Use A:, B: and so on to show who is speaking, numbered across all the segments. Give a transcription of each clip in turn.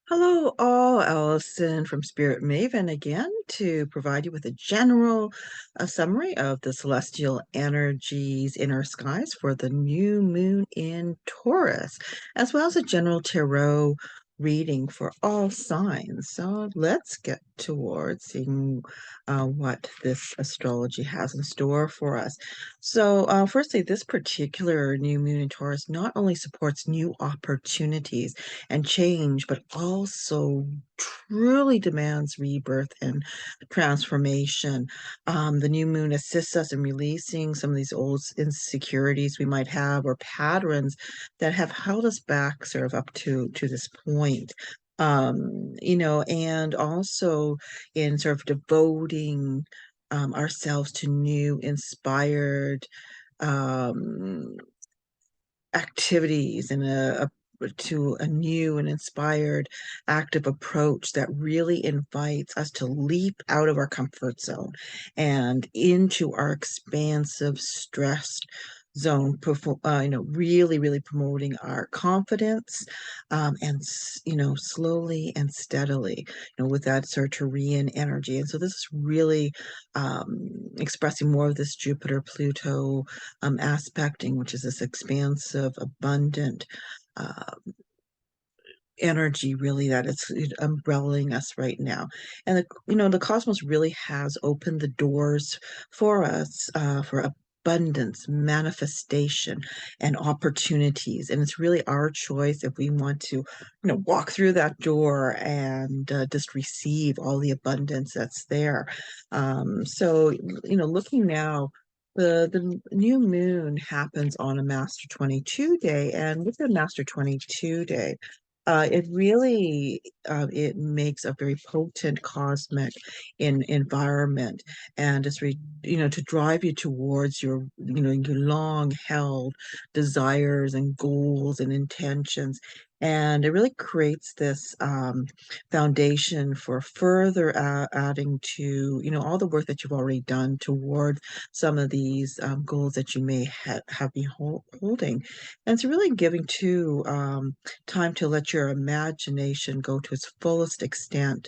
A: Hello, all. Allison from Spirit Maven again to provide you with a general summary of the celestial energies in our skies for the new moon in Taurus, as well as a general tarot reading for all signs. So let's get towards seeing what this astrology has in store for us. So, firstly, this particular new moon in Taurus not only supports new opportunities and change, but also truly demands rebirth and transformation. The new moon assists us in releasing some of these old insecurities we might have or patterns that have held us back sort of up to this point. And also in sort of devoting ourselves to new, inspired um, activities and to a new and inspired active approach that really invites us to leap out of our comfort zone and into our expansive stressed zone, really promoting our confidence, slowly and steadily, with that Saturnian energy. And so this is really expressing more of this Jupiter Pluto aspecting, which is this expansive, abundant uh, energy, really, that it's umbrelling us right now. And the cosmos really has opened the doors for us for abundance, manifestation, and opportunities. And it's really our choice if we want to, walk through that door and just receive all the abundance that's there. So, looking now, the new moon happens on a Master 22 day, and with the Master 22 day, it makes a very potent cosmic environment, and to drive you towards your long held desires and goals and intentions. And it really creates this foundation for further adding to, all the work that you've already done toward some of these goals that you may have been holding. And it's really giving to time to let your imagination go to its fullest extent,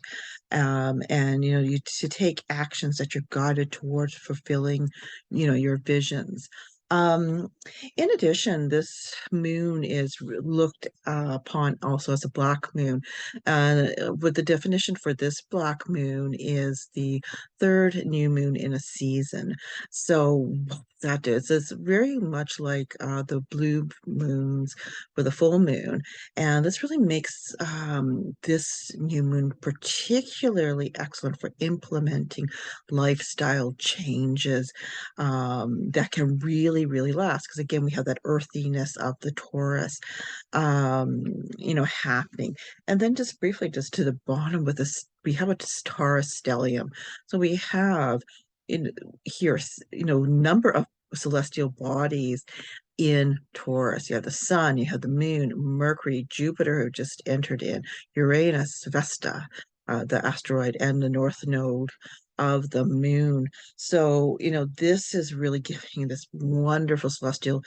A: and you to take actions that you're guided towards fulfilling your visions. um, in addition, this moon is looked upon also as a black moon. With the definition for this black moon is the third new moon in a season. So what that is, it's very much like the blue moons for the full moon. And this really makes this new moon particularly excellent for implementing lifestyle changes that can really last. Because again, we have that earthiness of the Taurus, happening. And then just briefly, just to the bottom with this, we have a Taurus stellium. So we have in here, number of celestial bodies in Taurus. You have the sun, you have the moon, Mercury, Jupiter, who just entered in, Uranus, Vesta, the asteroid, and the north node of the moon. So, this is really giving this wonderful celestial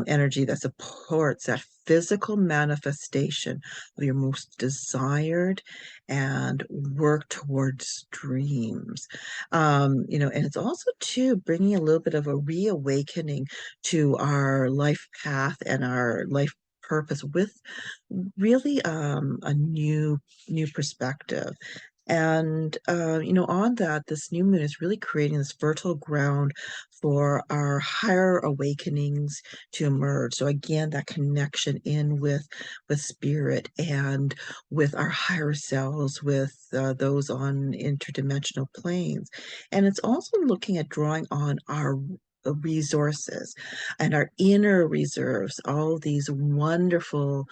A: energy that supports that physical manifestation of your most desired and work towards dreams. And it's also too bringing a little bit of a reawakening to our life path and our life purpose with really a new perspective. And on that, this new moon is really creating this fertile ground for our higher awakenings to emerge. So again, that connection in with spirit and with our higher selves, with those on interdimensional planes. And it's also looking at drawing on our resources and our inner reserves, all these wonderful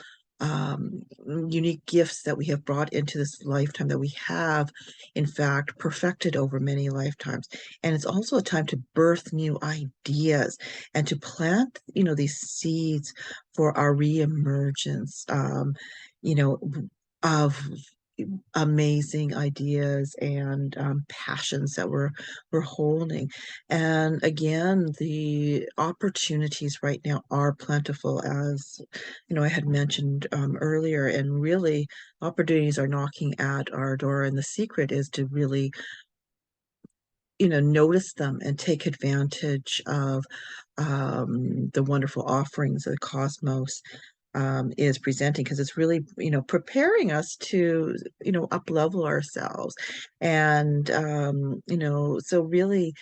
A: unique gifts that we have brought into this lifetime that we have, in fact, perfected over many lifetimes. And it's also a time to birth new ideas and to plant, these seeds for our reemergence, you know, of amazing ideas and passions that we're holding. And again, the opportunities right now are plentiful, as I had mentioned earlier, and really opportunities are knocking at our door. And the secret is to really notice them and take advantage of the wonderful offerings that the cosmos is presenting, because it's really preparing us to up level ourselves. And so really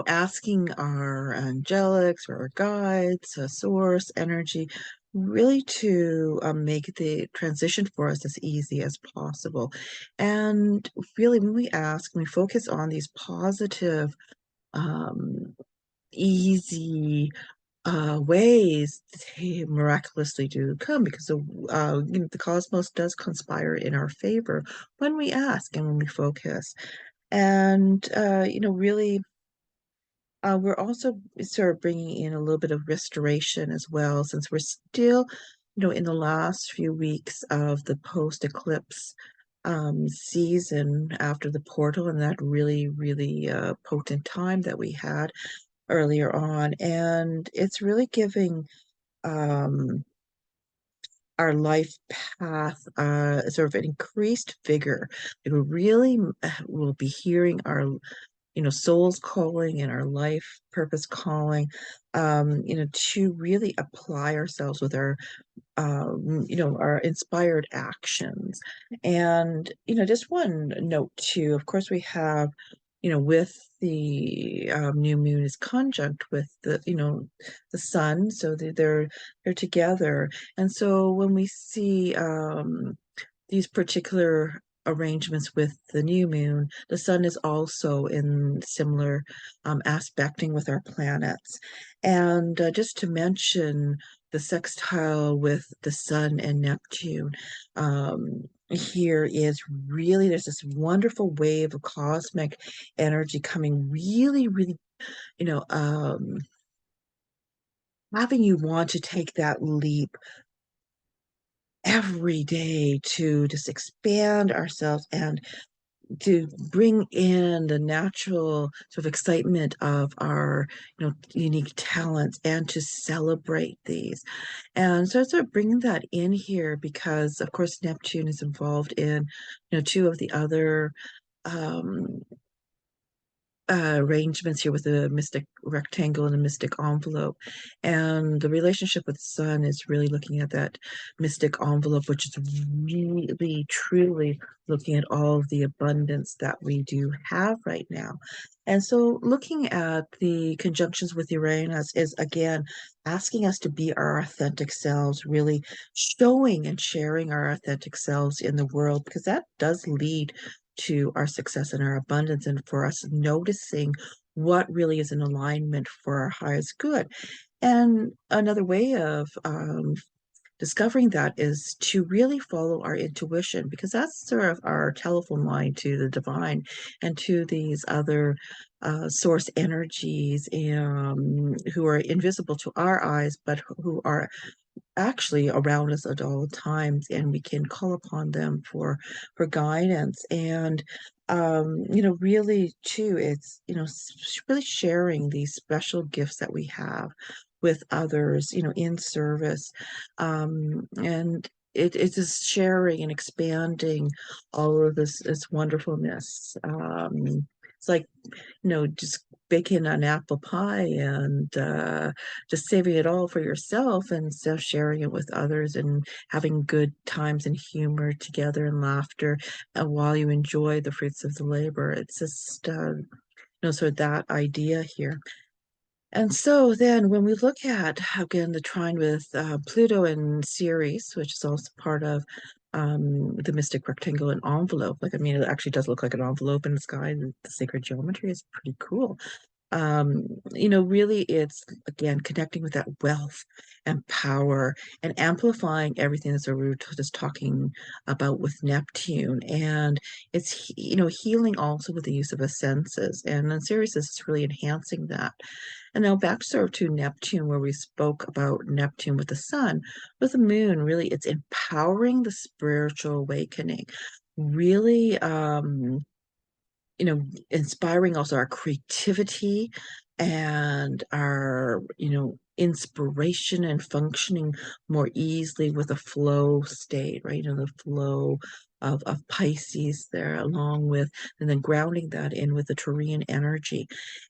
A: asking our angelics or our guides, source energy, really to make the transition for us as easy as possible. And really, when we ask, we focus on these positive, um, easy ways, they miraculously do come, because the cosmos does conspire in our favor when we ask and when we focus. And really, we're also sort of bringing in a little bit of restoration as well, since we're still, in the last few weeks of the post-eclipse season after the portal, and that really, really potent time that we had earlier on. And it's really giving um, our life path sort of an increased vigor. It really will be hearing our soul's calling and our life purpose calling, to really apply ourselves with our inspired actions. And, just one note too, of course, we have, with the new moon is conjunct with the sun, so they're together. And so when we see these particular arrangements with the new moon, the sun is also in similar aspecting with our planets. And just to mention the sextile with the sun and Neptune, here is really, there's this wonderful wave of cosmic energy coming, really, really, you know, um, having you want to take that leap every day to just expand ourselves and to bring in the natural sort of excitement of our unique talents, and to celebrate these. And so sort of bringing that in here, because of course Neptune is involved in two of the other um arrangements here, with the mystic rectangle and the mystic envelope. And the relationship with the sun is really looking at that mystic envelope, which is really, truly looking at all of the abundance that we do have right now. And so looking at the conjunctions with Uranus is, again, asking us to be our authentic selves, really showing and sharing our authentic selves in the world, because that does lead to our success and our abundance, and for us noticing what really is in alignment for our highest good. And another way of discovering that is to really follow our intuition, because that's sort of our telephone line to the divine and to these other source energies, who are invisible to our eyes, but who are actually around us at all times, and we can call upon them for guidance. And really too, it's really sharing these special gifts that we have with others, in service. And it's just sharing and expanding all of this wonderfulness. It's like just baking an apple pie and just saving it all for yourself, and so sharing it with others, and having good times and humor together and laughter, while you enjoy the fruits of the labor. It's just, sort of that idea here. And so then when we look at, again, the trine with Pluto and Ceres, which is also part of the mystic rectangle and envelope, like, I mean, it actually does look like an envelope in the sky. The sacred geometry is pretty cool. Really it's again connecting with that wealth and power and amplifying everything that we were just talking about with Neptune. And it's, healing also with the use of the senses. And in Sirius is really enhancing that. And now back sort of to Neptune, where we spoke about Neptune with the sun, with the moon, really it's empowering the spiritual awakening. Really, inspiring also our creativity and our, inspiration and functioning more easily with a flow state, right? The flow of Pisces there, along with, and then grounding that in with the Taurian energy.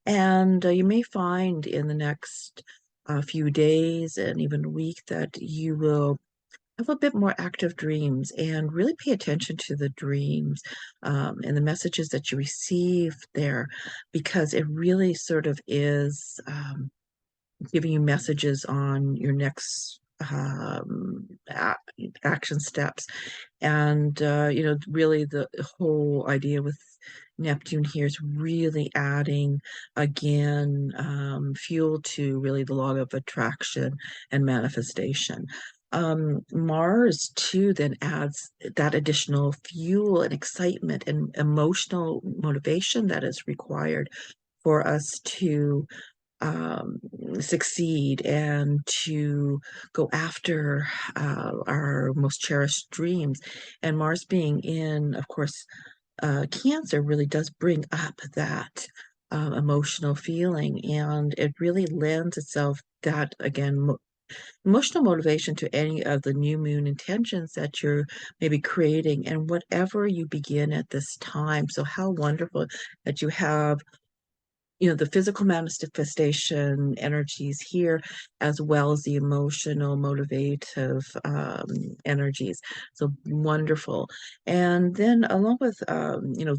A: And you may find in the next few days and even week that you will have a bit more active dreams and really pay attention to the dreams and the messages that you receive there, because it really sort of is giving you messages on your next action steps. And, really the whole idea with Neptune here is really adding again fuel to really the law of attraction and manifestation. Mars too then adds that additional fuel and excitement and emotional motivation that is required for us to um, succeed and to go after our most cherished dreams. And Mars being in, of course, Cancer really does bring up that emotional feeling, and it really lends itself that again emotional motivation to any of the new moon intentions that you're maybe creating and whatever you begin at this time. So how wonderful that you have, the physical manifestation energies here, as well as the emotional, motivative energies. So wonderful. And then along with,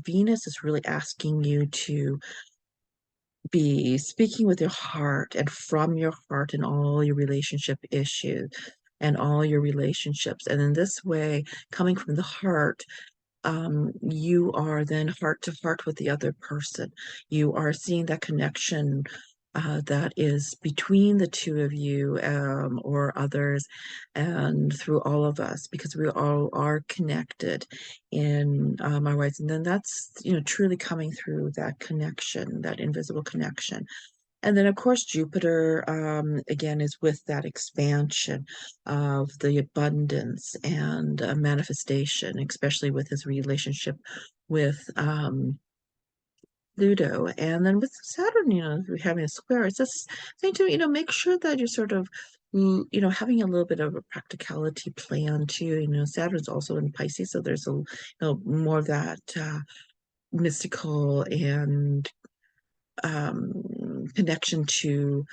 A: Venus is really asking you to be speaking with your heart and from your heart in all your relationship issues and all your relationships. And in this way, coming from the heart, you are then heart to heart with the other person. You are seeing that connection that is between the two of you or others and through all of us, because we all are connected in our ways. And then that's, truly coming through that connection, that invisible connection. And then, of course, Jupiter, again, is with that expansion of the abundance and manifestation, especially with his relationship with Pluto. And then with Saturn, having a square, it's just saying to, make sure that you're sort of, having a little bit of a practicality plan too. Saturn's also in Pisces, so there's more of that mystical and connection to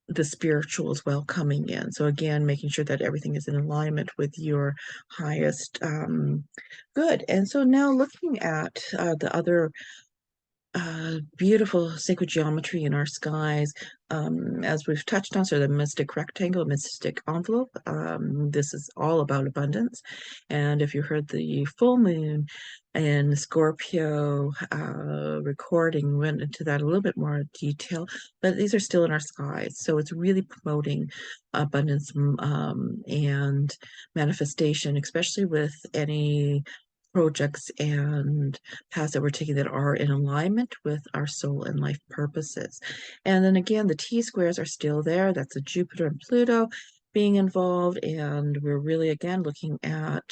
A: the spiritual as well coming in. So again, making sure that everything is in alignment with your highest good. And so now looking at the other beautiful sacred geometry in our skies, as we've touched on, so the mystic rectangle, mystic envelope. This is all about abundance. And if you heard the full moon in Scorpio recording, went into that a little bit more detail, but these are still in our skies. So it's really promoting abundance and manifestation, especially with any projects and paths that we're taking that are in alignment with our soul and life purposes. And then again, the T squares are still there. That's a Jupiter and Pluto being involved. And we're really, again, looking at,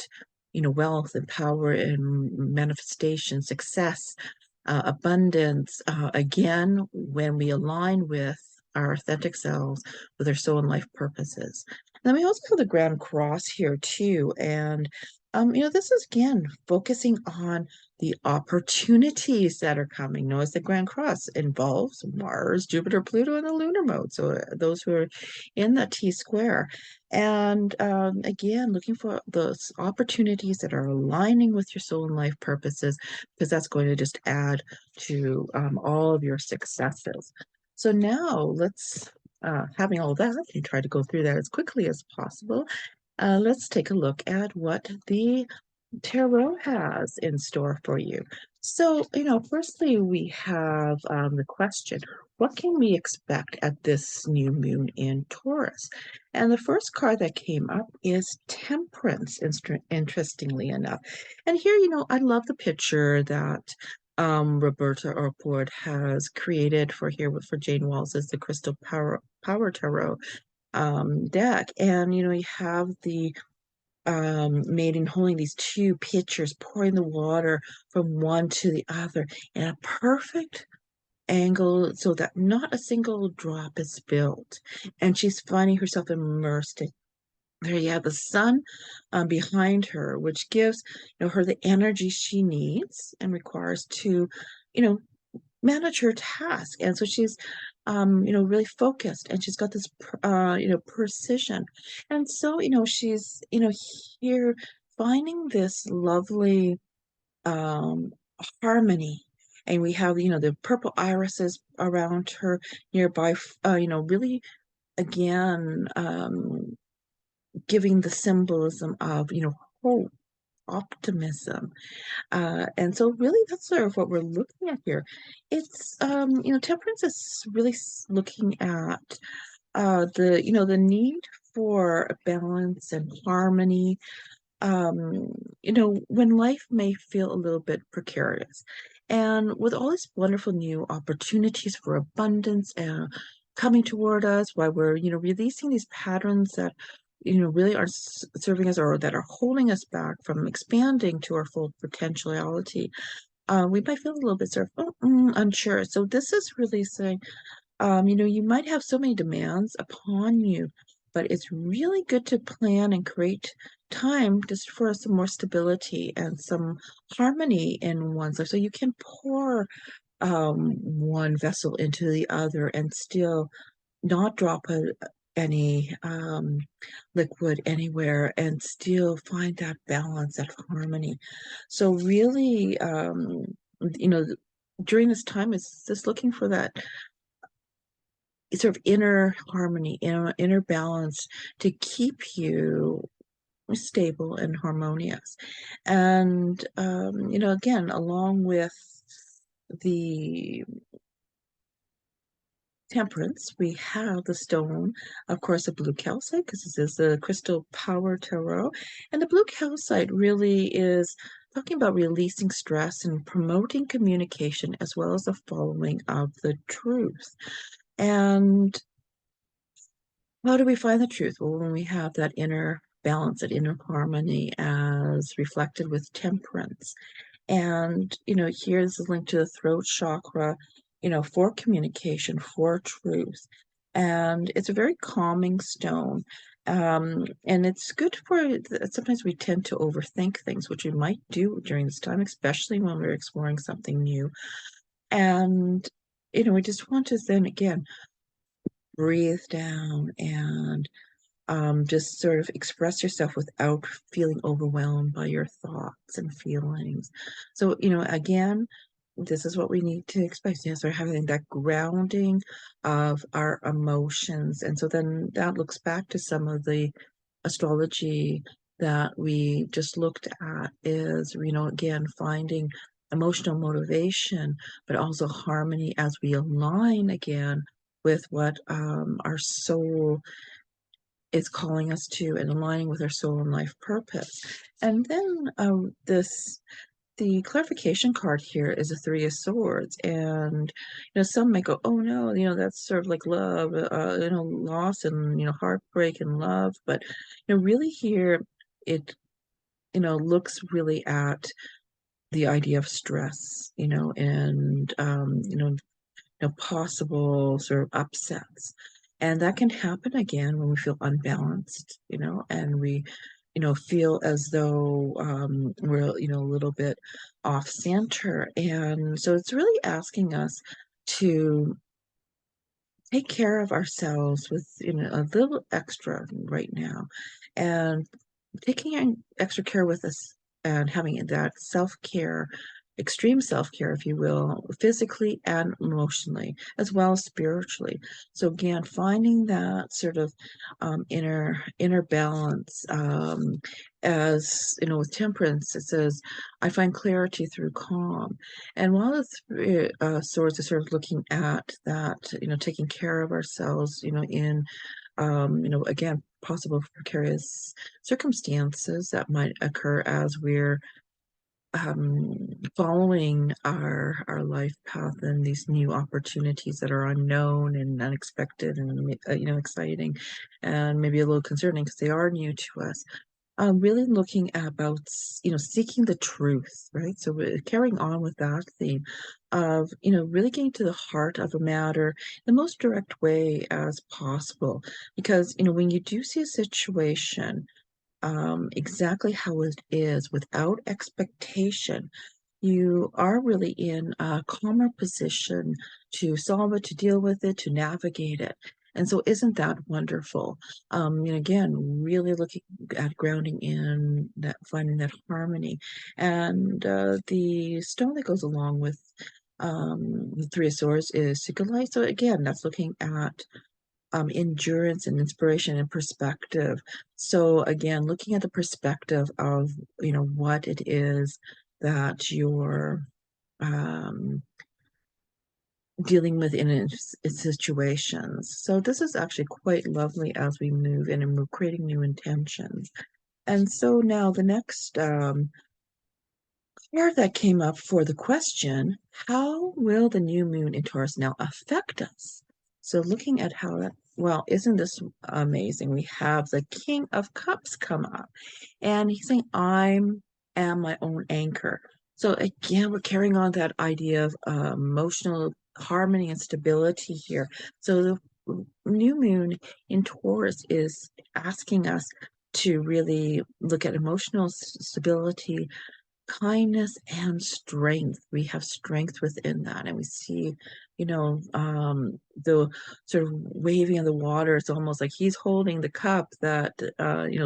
A: wealth and power and manifestation, success, abundance. Again, when we align with our authentic selves, with our soul and life purposes. Then we also have the Grand Cross here too. And this is again focusing on the opportunities that are coming. Notice the Grand Cross involves Mars, Jupiter, Pluto, and the lunar mode. So those who are in the T square. And again, looking for those opportunities that are aligning with your soul and life purposes, because that's going to just add to all of your successes. So now let's, having all that, you try to go through that as quickly as possible. Let's take a look at what the tarot has in store for you. So, firstly, we have the question, what can we expect at this new moon in Taurus? And the first card that came up is Temperance, interestingly enough. And here, I love the picture that Roberta Orpord has created for here for Jane Walls as the Crystal Power Tarot deck. And, you have the maiden holding these two pitchers, pouring the water from one to the other in a perfect angle so that not a single drop is spilled. And she's finding herself immersed in there. You have the sun behind her, which gives her the energy she needs and requires to, you know, manage her task. And so she's really focused, and she's got this precision. And so she's here finding this lovely um harmony. And we have the purple irises around her nearby, really again giving the symbolism of hope, optimism. And so really that's sort of what we're looking at here. It's temperance is really looking at the need for balance and harmony, when life may feel a little bit precarious. And with all these wonderful new opportunities for abundance and coming toward us, while we're, releasing these patterns that, really are serving us or that are holding us back from expanding to our full potentiality, we might feel a little bit sort of unsure. So this is really saying, you might have so many demands upon you, but it's really good to plan and create time just for some more stability and some harmony in one's life. So you can pour one vessel into the other and still not drop any liquid anywhere and still find that balance, that harmony. So really, you know, during this time, it's just looking for that sort of inner harmony, inner balance to keep you stable and harmonious. And, again, along with the temperance, we have the stone, of course, a blue calcite, because this is the Crystal Power Tarot. And the blue calcite really is talking about releasing stress and promoting communication as well as the following of the truth. And how do we find the truth? Well, when we have that inner balance, that inner harmony as reflected with temperance. And, here's a link to the throat chakra, for communication, for truth. And it's a very calming stone. And it's good for, sometimes we tend to overthink things, which we might do during this time, especially when we're exploring something new. And, we just want to then again breathe down and just sort of express yourself without feeling overwhelmed by your thoughts and feelings. So, again, this is what we need to expect. Yes, we're having that grounding of our emotions. And so then that looks back to some of the astrology that we just looked at is, again, finding emotional motivation, but also harmony as we align again with what our soul is calling us to and aligning with our soul and life purpose. And then the clarification card here is a Three of Swords. And, some may go, oh no, that's sort of like love, loss and, heartbreak and love. But, really here, it, looks really at the idea of stress, and, possible sort of upsets. And that can happen again when we feel unbalanced, and we, feel as though we're, a little bit off center. And so it's really asking us to take care of ourselves with, a little extra right now, and taking extra care with us and having that self-care extreme self-care, if you will, physically and emotionally, as well as spiritually. So again, finding that sort of inner balance. As you know, with temperance, it says, "I find clarity through calm." And while the swords are sort of looking at that, taking care of ourselves, in again, possible precarious circumstances that might occur as we're following our life path and these new opportunities that are unknown and unexpected and exciting and maybe a little concerning because they are new to us. Really looking at about seeking the truth, right? So we're carrying on with that theme of really getting to the heart of a matter the most direct way as possible, because when you do see a situation exactly how it is without expectation, you are really in a calmer position to solve it, to deal with it, to navigate it. And so, isn't that wonderful? Again, really looking at grounding in that, finding that harmony. And the stone that goes along with the Three of Swords is Sigilite. So, again, that's looking at endurance and inspiration and perspective. So again, looking at the perspective of, what it is that you're um, dealing with in situations. So this is actually quite lovely as we move in and we're creating new intentions. And so now the next card that came up for the question, how will the new moon in Taurus now affect us? So looking at how that, well, isn't this amazing? We have the King of Cups come up, and he's saying, I am my own anchor. So again, we're carrying on that idea of emotional harmony and stability here. So the new moon in Taurus is asking us to really look at emotional stability, kindness, and strength. We have strength within that, and we see, the sort of waving of the water. It's almost like he's holding the cup that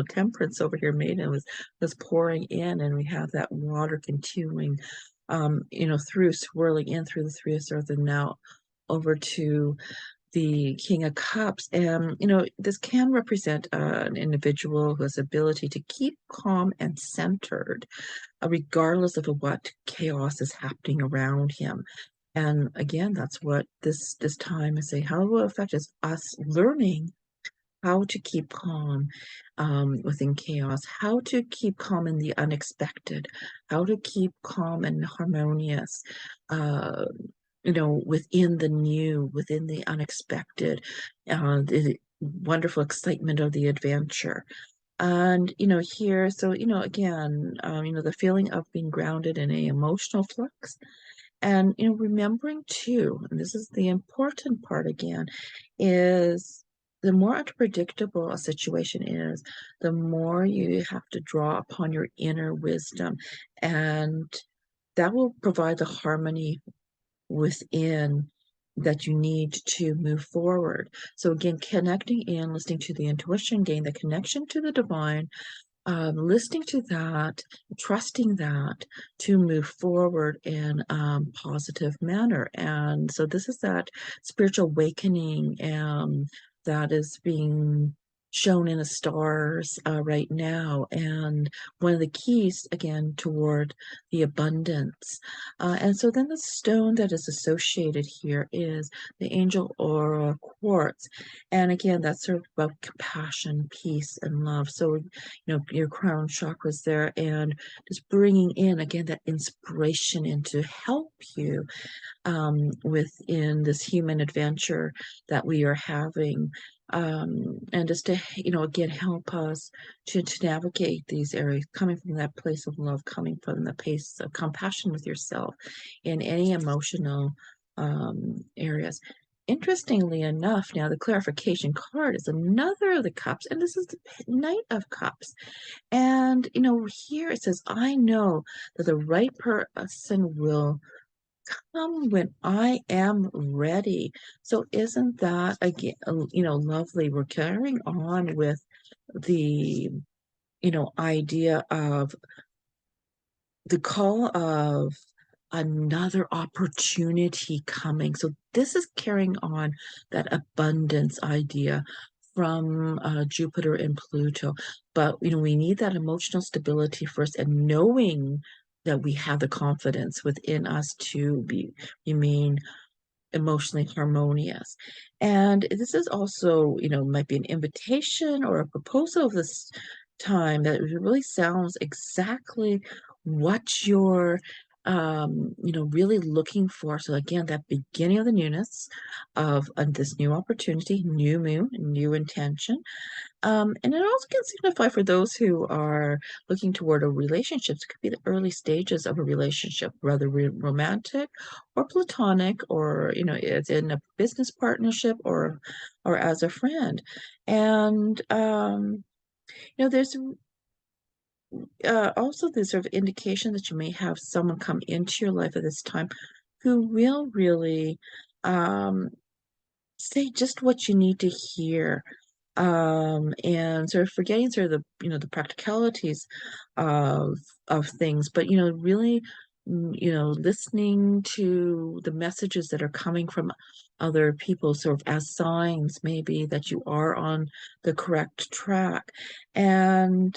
A: Temperance over here made and was pouring in, and we have that water continuing, through swirling in through the Three of Swords, and now over to the King of Cups. And, this can represent an individual who has ability to keep calm and centered, regardless of what chaos is happening around him. And again, that's what this time is saying. How it will affect us learning how to keep calm within chaos, how to keep calm in the unexpected, how to keep calm and harmonious, uh, within the new, within the unexpected, the wonderful excitement of the adventure. And, here, so, again, the feeling of being grounded in a emotional flux and, remembering too, and this is the important part again, is the more unpredictable a situation is, the more you have to draw upon your inner wisdom. And that will provide the harmony within that you need to move forward. So again, connecting in, listening to the intuition, gain the connection to the divine, listening to that, trusting that to move forward in a positive manner. And so this is that spiritual awakening that is being shown in the stars right now. And one of the keys, again, toward the abundance. And so then the stone that is associated here is the angel aura quartz. And again, that's sort of about compassion, peace, and love. So your crown chakras there, and just bringing in again that inspiration in to help you within this human adventure that we are having, and just to again help us to navigate these areas, coming from that place of love, coming from the place of compassion with yourself in any emotional areas. Interestingly enough, now the clarification card is another of the cups, and this is the Knight of Cups. And, here it says, I know that the right person will come when I am ready. So isn't that, again, lovely? We're carrying on with the, idea of the call of another opportunity coming. So this is carrying on that abundance idea from Jupiter and Pluto. But, we need that emotional stability first, and knowing that we have the confidence within us to remain emotionally harmonious. And this is also, might be an invitation or a proposal of this time that really sounds exactly what you're really looking for. So again, that beginning of the newness of this new opportunity, new moon, new intention. And it also can signify for those who are looking toward a relationship. It could be the early stages of a relationship, whether romantic or platonic, or it's in a business partnership or as a friend. And there's also this sort of indication that you may have someone come into your life at this time who will really um, say just what you need to hear, and sort of forgetting sort of the practicalities of things, but really listening to the messages that are coming from other people, sort of as signs maybe that you are on the correct track. And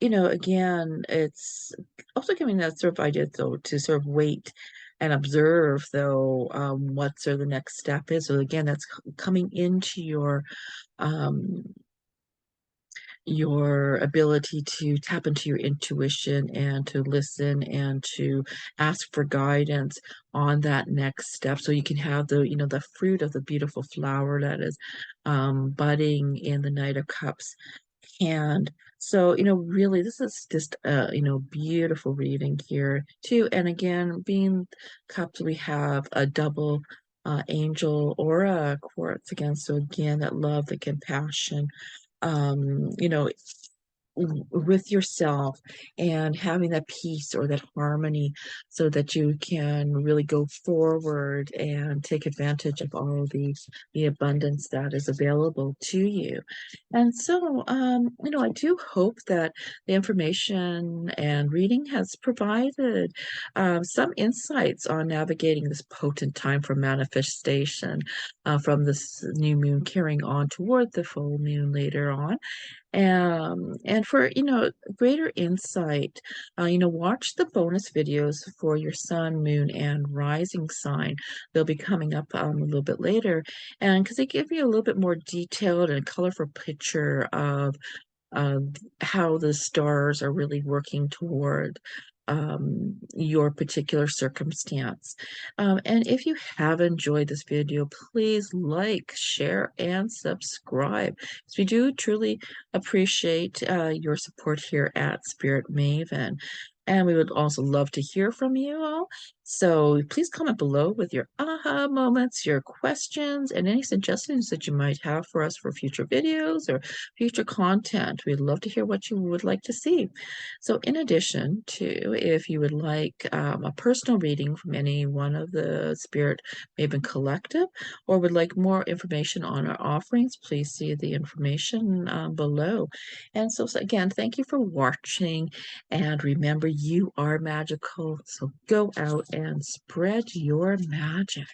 A: again, it's also giving that sort of idea, though, to sort of wait and observe, though, what sort of the next step is. So again, that's coming into um, your ability to tap into your intuition and to listen and to ask for guidance on that next step, so you can have the fruit of the beautiful flower that is budding in the Knight of Cups. And so, really, this is just a, beautiful reading here too. And again, being cups, we have a double angel aura quartz again. So again, that love, the compassion, um, you know, with yourself, and having that peace or that harmony so that you can really go forward and take advantage of all the abundance that is available to you. And so, I do hope that the information and reading has provided some insights on navigating this potent time for manifestation, from this new moon carrying on toward the full moon later on. And for, greater insight, watch the bonus videos for your sun, moon, and rising sign. They'll be coming up a little bit later, and because they give you a little bit more detailed and colorful picture of how the stars are really working toward your particular circumstance. And if you have enjoyed this video, please like, share, and subscribe, because we do truly appreciate your support here at Spirit Maven. And we would also love to hear from you all. So please comment below with your aha moments, your questions, and any suggestions that you might have for us for future videos or future content. We'd love to hear what you would like to see. So in addition to, if you would like a personal reading from any one of the Spirit Maven Collective, or would like more information on our offerings, please see the information below. And so again, thank you for watching, and remember, you are magical, so go out and spread your magic.